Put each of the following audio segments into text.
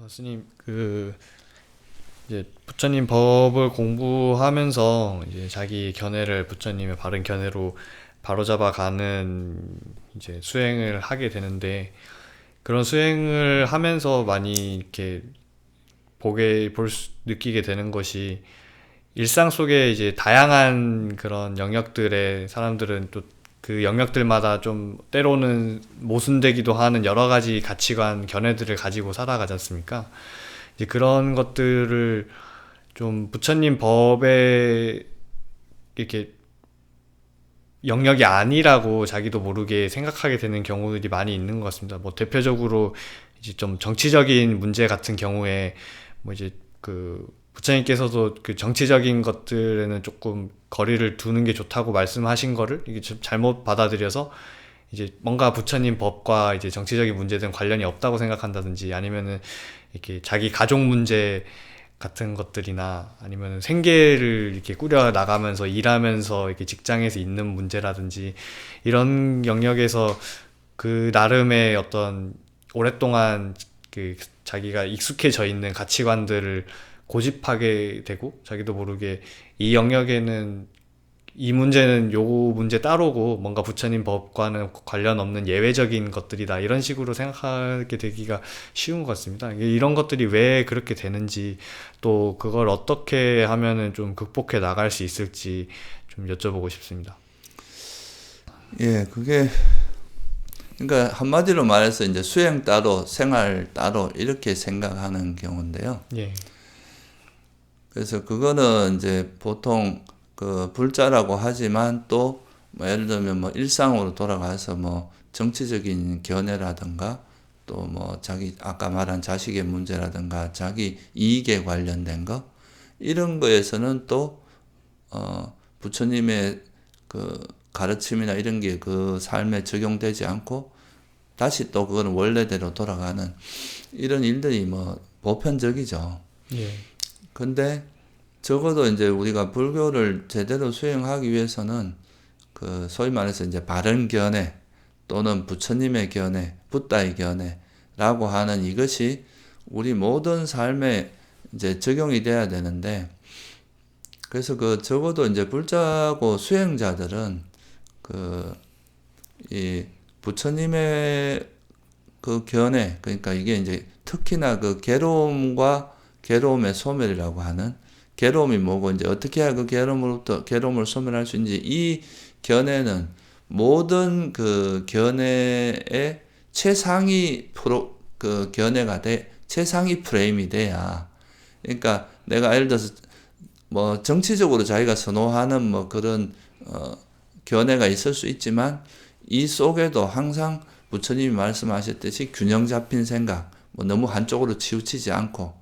스님, 이제 부처님 법을 공부하면서 이제 자기 견해를 부처님의 바른 견해로 바로잡아 가는 이제 수행을 하게 되는데, 그런 수행을 하면서 많이 이렇게 느끼게 되는 것이, 일상 속에 이제 다양한 그런 영역들의 사람들은 또 그 영역들마다 좀 때로는 모순되기도 하는 여러 가지 가치관, 견해들을 가지고 살아가지 않습니까? 이제 그런 것들을 좀 부처님 법에 이렇게 영역이 아니라고 자기도 모르게 생각하게 되는 경우들이 많이 있는 것 같습니다. 뭐 대표적으로 이제 좀 정치적인 문제 같은 경우에 뭐 이제 부처님께서도 그 정치적인 것들에는 조금 거리를 두는 게 좋다고 말씀하신 거를 이게 좀 잘못 받아들여서 이제 뭔가 부처님 법과 이제 정치적인 문제든 관련이 없다고 생각한다든지, 아니면은 이렇게 자기 가족 문제 같은 것들이나 아니면 생계를 이렇게 꾸려 나가면서 일하면서 이렇게 직장에서 있는 문제라든지, 이런 영역에서 그 나름의 어떤 오랫동안 자기가 익숙해져 있는 가치관들을 고집하게 되고, 자기도 모르게 이 영역에는 이 문제는 요 문제 따로고 뭔가 부처님 법과는 관련 없는 예외적인 것들이다, 이런 식으로 생각하게 되기가 쉬운 것 같습니다. 이런 것들이 왜 그렇게 되는지, 또 그걸 어떻게 하면은 좀 극복해 나갈 수 있을지 좀 여쭤보고 싶습니다. 예, 그러니까 한마디로 말해서 이제 수행 따로, 생활 따로 이렇게 생각하는 경우인데요. 예, 그래서 그거는 이제 보통 그 불자라고 하지만 또 뭐 예를 들면 뭐 일상으로 돌아가서 뭐 정치적인 견해라든가 또 뭐 자기 아까 말한 자식의 문제라든가 자기 이익에 관련된 거 이런 거에서는 또 부처님의 그 가르침이나 이런 게 그 삶에 적용되지 않고 다시 또 그거는 원래대로 돌아가는 이런 일들이 뭐 보편적이죠. 예, 근데 적어도 이제 우리가 불교를 제대로 수행하기 위해서는 그 소위 말해서 이제 바른 견해 또는 부처님의 견해, 붓다의 견해라고 하는 이것이 우리 모든 삶에 이제 적용이 돼야 되는데, 그래서 그 적어도 이제 불자고 수행자들은 그 이 부처님의 그 견해, 그러니까 이게 이제 특히나 그 괴로움과 괴로움의 소멸이라고 하는, 괴로움이 뭐고 이제 어떻게 해야 그 괴로움을 소멸할 수 있는지, 이 견해는 모든 그 견해의 최상위 그 견해가 최상위 프레임이 돼야, 그러니까 내가 예를 들어서 뭐 정치적으로 자기가 선호하는 뭐 그런 견해가 있을 수 있지만 이 속에도 항상 부처님이 말씀하셨듯이 균형 잡힌 생각, 뭐 너무 한쪽으로 치우치지 않고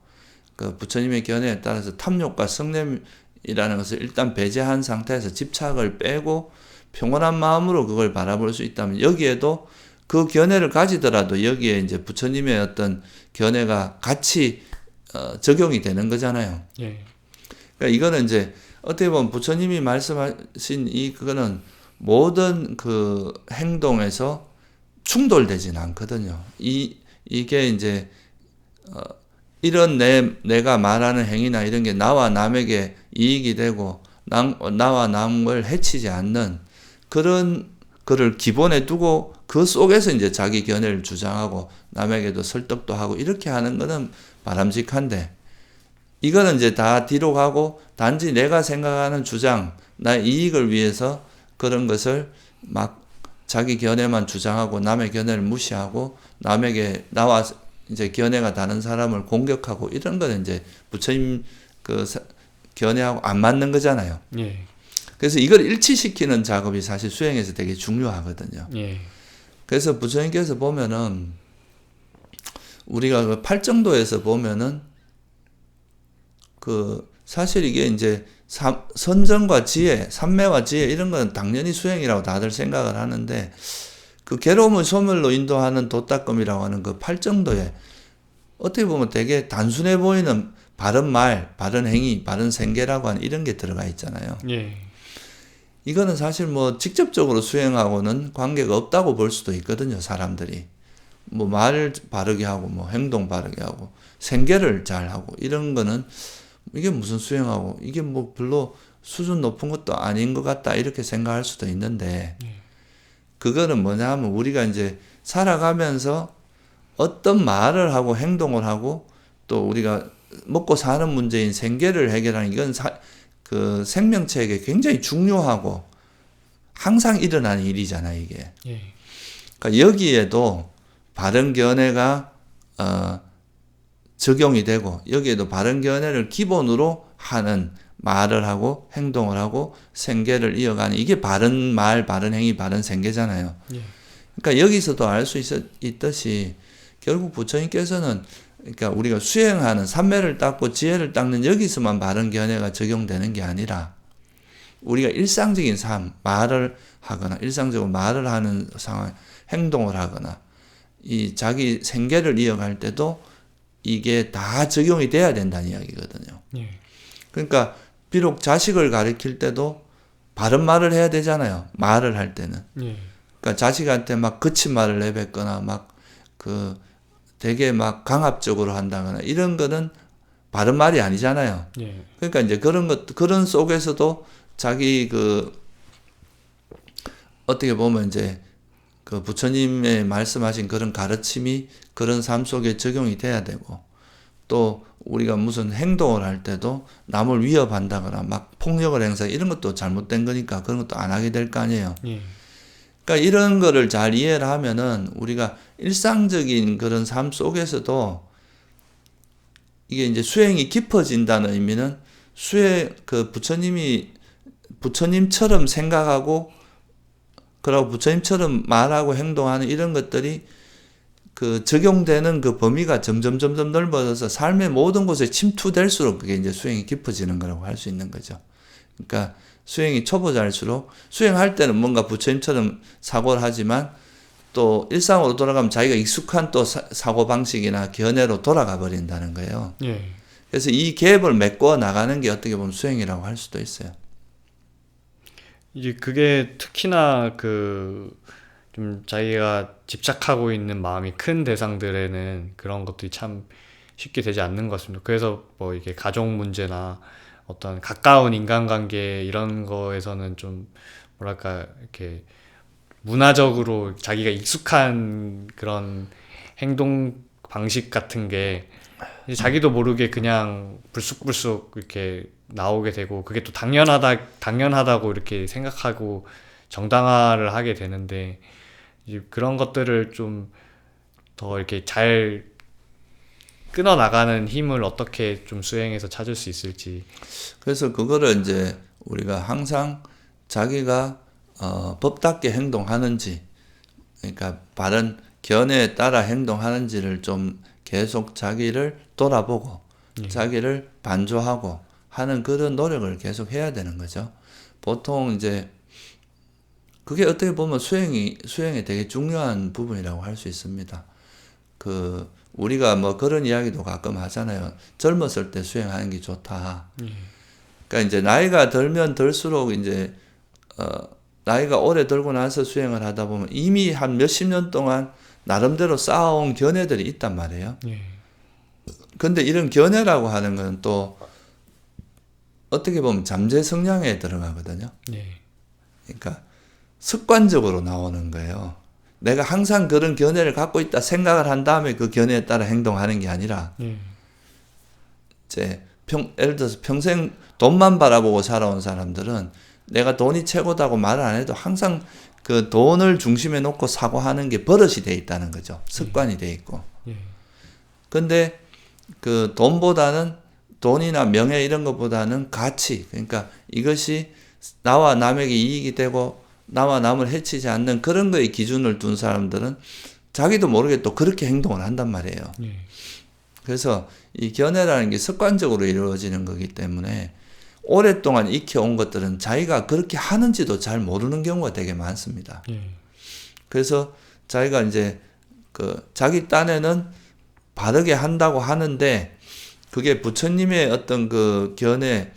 그 부처님의 견해에 따라서 탐욕과 성냄이라는 것을 일단 배제한 상태에서 집착을 빼고 평온한 마음으로 그걸 바라볼 수 있다면, 여기에도 그 견해를 가지더라도 여기에 이제 부처님의 어떤 견해가 같이 적용이 되는 거잖아요. 예, 그러니까 이거는 이제 어떻게 보면 부처님이 말씀하신 그거는 모든 그 행동에서 충돌되진 않거든요. 이게 이제 이런 내가 말하는 행위나 이런 게 나와 남에게 이익이 되고 나와 남을 해치지 않는 그런 거를 기본에 두고 그 속에서 이제 자기 견해를 주장하고 남에게도 설득도 하고 이렇게 하는 거는 바람직한데, 이거는 이제 다 뒤로 가고 단지 내가 생각하는 주장, 나의 이익을 위해서 그런 것을 막 자기 견해만 주장하고 남의 견해를 무시하고 나와 이제 견해가 다른 사람을 공격하고 이런 거는 이제 부처님 그 견해하고 안 맞는 거잖아요. 예, 그래서 이걸 일치시키는 작업이 사실 수행에서 되게 중요하거든요. 예, 그래서 부처님께서 보면은 우리가 그 팔정도에서 보면은 그 사실 이게 이제 선정과 지혜, 삼매와 지혜 이런 건 당연히 수행이라고 다들 생각을 하는데, 그 괴로움을 소멸로 인도하는 도닦음이라고 하는 그 팔정도에 어떻게 보면 되게 단순해 보이는 바른 말, 바른 행위, 바른 생계라고 하는 이런 게 들어가 있잖아요. 예, 이거는 사실 뭐 직접적으로 수행하고는 관계가 없다고 볼 수도 있거든요, 사람들이. 뭐 말 바르게 하고 뭐 행동 바르게 하고 생계를 잘 하고 이런 거는 이게 무슨 수행하고 이게 뭐 별로 수준 높은 것도 아닌 것 같다 이렇게 생각할 수도 있는데 그거는 뭐냐 하면 우리가 이제 살아가면서 어떤 말을 하고 행동을 하고 또 우리가 먹고 사는 문제인 생계를 해결하는 이건 그 생명체에게 굉장히 중요하고 항상 일어나는 일이잖아요, 이게. 예. 그러니까 여기에도 바른 견해가 적용이 되고 여기에도 바른 견해를 기본으로 하는 말을 하고 행동을 하고 생계를 이어가는 이게 바른 말, 바른 행위, 바른 생계잖아요. 예. 그러니까 여기서도 알 수 있듯이 결국 부처님께서는 그러니까 우리가 수행하는 삼매를 닦고 지혜를 닦는 여기서만 바른 견해가 적용되는 게 아니라 우리가 일상적인 삶, 말을 하거나 일상적으로 말을 하는 상황, 행동을 하거나 이 자기 생계를 이어갈 때도 이게 다 적용이 돼야 된다는 이야기거든요. 예. 그러니까 비록 자식을 가르칠 때도 바른 말을 해야 되잖아요. 말을 할 때는. 예. 그러니까 자식한테 막 거친 말을 내뱉거나 막 되게 막 강압적으로 한다거나 이런 거는 바른 말이 아니잖아요. 예. 그러니까 이제 그런 속에서도 자기 어떻게 보면 이제 그 부처님의 말씀하신 그런 가르침이 그런 삶 속에 적용이 돼야 되고 또 우리가 무슨 행동을 할 때도 남을 위협한다거나 막 폭력을 행사 이런 것도 잘못된 거니까 그런 것도 안 하게 될 거 아니에요. 예. 그러니까 이런 거를 잘 이해를 하면은 우리가 일상적인 그런 삶 속에서도 이게 이제 수행이 깊어진다는 의미는 부처님처럼 생각하고 그러고 부처님처럼 말하고 행동하는 이런 것들이 적용되는 그 범위가 점점 넓어져서 삶의 모든 곳에 침투될수록 그게 이제 수행이 깊어지는 거라고 할 수 있는 거죠. 그러니까 수행이 초보자일수록 수행할 때는 뭔가 부처님처럼 사고를 하지만 또 일상으로 돌아가면 자기가 익숙한 또 사고방식이나 견해로 돌아가 버린다는 거예요. 예. 그래서 이 갭을 메꿔 나가는 게 어떻게 보면 수행이라고 할 수도 있어요. 이제 그게 특히나 좀 자기가 집착하고 있는 마음이 큰 대상들에는 그런 것들이 참 쉽게 되지 않는 것 같습니다. 그래서 뭐 이게 가족 문제나 어떤 가까운 인간관계 이런 거에서는 좀 뭐랄까 이렇게 문화적으로 자기가 익숙한 그런 행동 방식 같은 게 이제 자기도 모르게 그냥 불쑥불쑥 이렇게 나오게 되고 그게 또 당연하다고 이렇게 생각하고 정당화를 하게 되는데 이제 그런 것들을 좀 더 이렇게 잘 끊어 나가는 힘을 어떻게 좀 수행해서 찾을 수 있을지. 그래서 그거를 이제 우리가 항상 자기가 법답게 행동하는지, 그러니까 바른 견해에 따라 행동하는지를 좀 계속 자기를 돌아보고 자기를 반조하고 하는 그런 노력을 계속 해야 되는 거죠. 보통 이제 그게 어떻게 보면 수행에 되게 중요한 부분이라고 할 수 있습니다. 우리가 뭐 그런 이야기도 가끔 하잖아요. 젊었을 때 수행하는 게 좋다. 그러니까 이제 나이가 들면 들수록 이제 나이가 오래 들고 나서 수행을 하다 보면 이미 한 몇십 년 동안 나름대로 쌓아온 견해들이 있단 말이에요. 근데 이런 견해라고 하는 건 또 어떻게 보면 잠재성량에 들어가거든요. 그러니까 습관적으로 나오는 거예요. 내가 항상 그런 견해를 갖고 있다 생각을 한 다음에 그 견해에 따라 행동하는 게 아니라 예를 들어서 평생 돈만 바라보고 살아온 사람들은 내가 돈이 최고다고 말을 안 해도 항상 그 돈을 중심에 놓고 사고하는 게 버릇이 돼 있다는 거죠. 습관이 돼 있고. 근데 그 돈이나 명예 이런 것보다는 가치, 그러니까 이것이 나와 남에게 이익이 되고 나와 남을 해치지 않는 그런 거에 기준을 둔 사람들은 자기도 모르게 또 그렇게 행동을 한단 말이에요. 그래서 이 견해라는 게 습관적으로 이루어지는 거기 때문에 오랫동안 익혀온 것들은 자기가 그렇게 하는지도 잘 모르는 경우가 되게 많습니다. 그래서 자기가 이제 자기 딴에는 바르게 한다고 하는데 그게 부처님의 어떤 그 견해,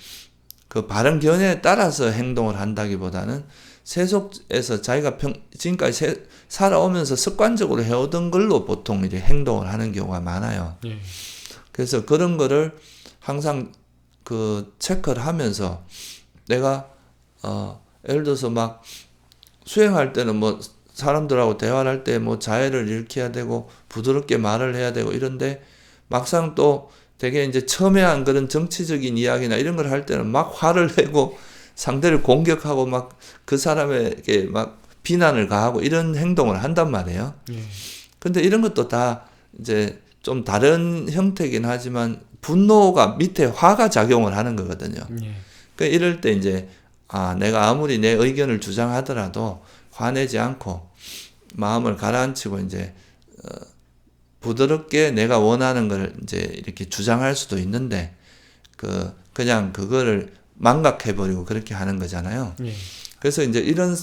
그 바른 견해에 따라서 행동을 한다기보다는 세속에서 자기가 지금까지 살아오면서 습관적으로 해오던 걸로 보통 이제 행동을 하는 경우가 많아요. 예. 그래서 그런 거를 항상 그 체크를 하면서 내가 예를 들어서 막 수행할 때는 뭐 사람들하고 대화를 할 때 뭐 자애를 일으켜야 되고 부드럽게 말을 해야 되고 이런데 막상 또 되게 이제 첨예한 그런 정치적인 이야기나 이런 걸 할 때는 막 화를 내고 상대를 공격하고 막 그 사람에게 막 비난을 가하고 이런 행동을 한단 말이에요. 예. 근데 이런 것도 다 이제 좀 다른 형태긴 하지만 분노가 밑에 화가 작용을 하는 거거든요. 예. 그러니까 이럴 때 이제 내가 아무리 내 의견을 주장하더라도 화내지 않고 마음을 가라앉히고 이제 부드럽게 내가 원하는 걸 이제 이렇게 주장할 수도 있는데 그냥 그거를 망각해버리고 그렇게 하는 거잖아요. 예. 그래서 이제 이런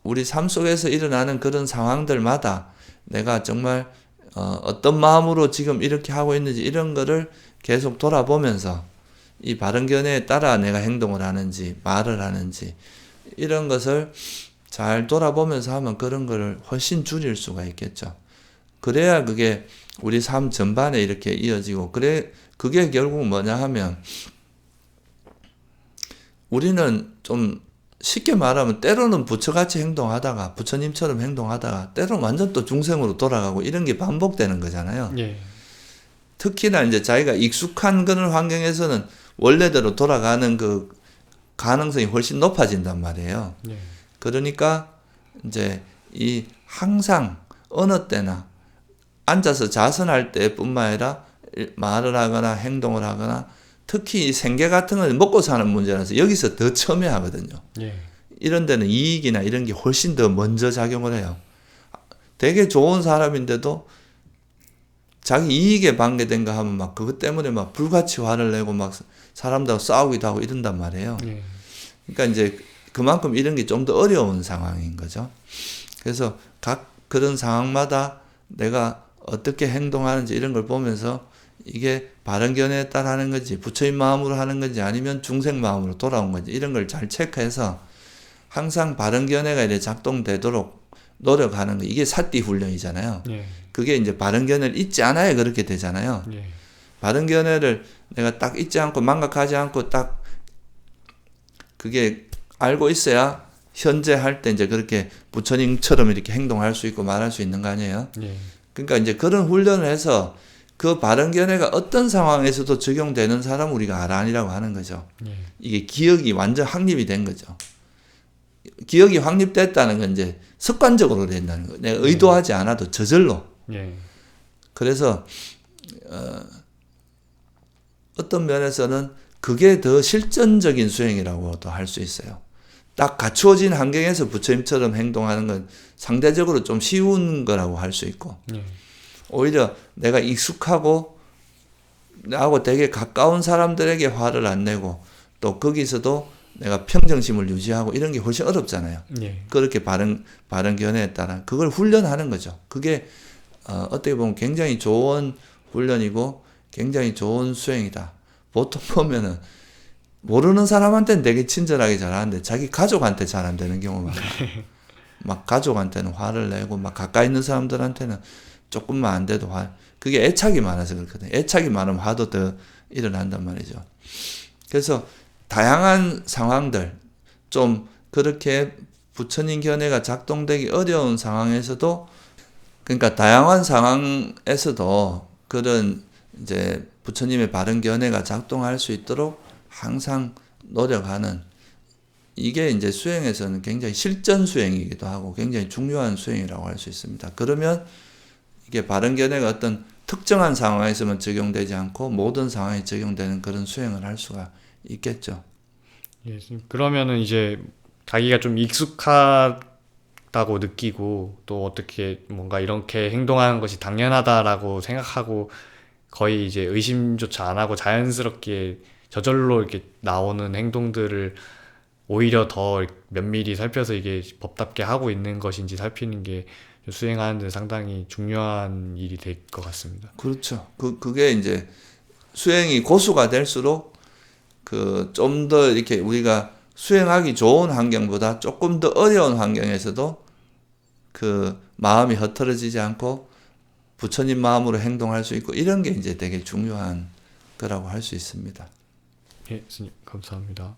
우리 삶 속에서 일어나는 그런 상황들마다 내가 정말 어떤 마음으로 지금 이렇게 하고 있는지 이런 거를 계속 돌아보면서 이 바른 견해에 따라 내가 행동을 하는지 말을 하는지 이런 것을 잘 돌아보면서 하면 그런 거를 훨씬 줄일 수가 있겠죠. 그래야 그게 우리 삶 전반에 이렇게 이어지고 그게 결국 뭐냐 하면 우리는 좀 쉽게 말하면 때로는 부처같이 행동하다가 부처님처럼 행동하다가 때로는 완전 또 중생으로 돌아가고 이런 게 반복되는 거잖아요. 예. 특히나 이제 자기가 익숙한 그런 환경에서는 원래대로 돌아가는 그 가능성이 훨씬 높아진단 말이에요. 예. 그러니까 이제 이 항상 어느 때나 앉아서 자선할 때뿐만 아니라 말을 하거나 행동을 하거나 특히 이 생계 같은 건 먹고 사는 문제라서 여기서 더 첨예하거든요. 예. 이런 데는 이익이나 이런 게 훨씬 더 먼저 작용을 해요. 되게 좋은 사람인데도 자기 이익에 반개된가 하면 막 그것 때문에 막 불같이 화를 내고 막 사람들하고 싸우기도 하고 이런단 말이에요. 예. 그러니까 이제 그만큼 이런 게 좀 더 어려운 상황인 거죠. 그래서 각 그런 상황마다 내가 어떻게 행동하는지 이런 걸 보면서 이게 바른 견해에 따라 하는 건지 부처인 마음으로 하는 건지 아니면 중생 마음으로 돌아온 건지 이런 걸 잘 체크해서 항상 바른 견해가 이렇게 작동되도록 노력하는 거 이게 사띠 훈련이잖아요. 예. 그게 이제 바른 견해를 잊지 않아야 그렇게 되잖아요. 예. 바른 견해를 내가 딱 잊지 않고 망각하지 않고 딱 그게 알고 있어야 현재 할 때 이제 그렇게 부처님처럼 이렇게 행동할 수 있고 말할 수 있는 거 아니에요. 예. 그러니까 이제 그런 훈련을 해서 그 바른 견해가 어떤 상황에서도 적용되는 사람 우리가 아란이라고 하는 거죠. 예. 이게 기억이 완전 확립이 된 거죠. 기억이 확립됐다는 건 이제 습관적으로 된다는 거예요. 내가 의도하지 않아도 저절로. 예. 그래서 어떤 면에서는 그게 더 실전적인 수행이라고도 할 수 있어요. 딱 갖추어진 환경에서 부처님처럼 행동하는 건 상대적으로 좀 쉬운 거라고 할 수 있고 예. 오히려 내가 익숙하고 나하고 되게 가까운 사람들에게 화를 안 내고 또 거기서도 내가 평정심을 유지하고 이런 게 훨씬 어렵잖아요. 예. 그렇게 바른 견해에 따라 그걸 훈련하는 거죠. 그게 어떻게 보면 굉장히 좋은 훈련이고 굉장히 좋은 수행이다. 보통 보면은 모르는 사람한테는 되게 친절하게 잘하는데 자기 가족한테 잘 안 되는 경우가 많아요. 막 가족한테는 화를 내고 막 가까이 있는 사람들한테는 조금만 안 돼도 그게 애착이 많아서 그렇거든요. 애착이 많으면 화도 더 일어난단 말이죠. 그래서 다양한 상황들 좀 그렇게 부처님 견해가 작동되기 어려운 상황에서도 그러니까 다양한 상황에서도 그런 이제 부처님의 바른 견해가 작동할 수 있도록 항상 노력하는 이게 이제 수행에서는 굉장히 실전 수행이기도 하고 굉장히 중요한 수행이라고 할 수 있습니다. 그러면 이게 바른 견해가 어떤 특정한 상황에서만 적용되지 않고 모든 상황에 적용되는 그런 수행을 할 수가 있겠죠. 예. 그러면은 이제 자기가 좀 익숙하다고 느끼고 또 어떻게 뭔가 이렇게 행동하는 것이 당연하다라고 생각하고 거의 이제 의심조차 안 하고 자연스럽게 저절로 이렇게 나오는 행동들을 오히려 더 면밀히 살펴서 이게 법답게 하고 있는 것인지 살피는 게 수행하는 데 상당히 중요한 일이 될 것 같습니다. 그렇죠. 그게 이제 수행이 고수가 될수록 그 좀 더 이렇게 우리가 수행하기 좋은 환경보다 조금 더 어려운 환경에서도 그 마음이 흐트러지지 않고 부처님 마음으로 행동할 수 있고 이런 게 이제 되게 중요한 거라고 할 수 있습니다. 예, 스님 감사합니다.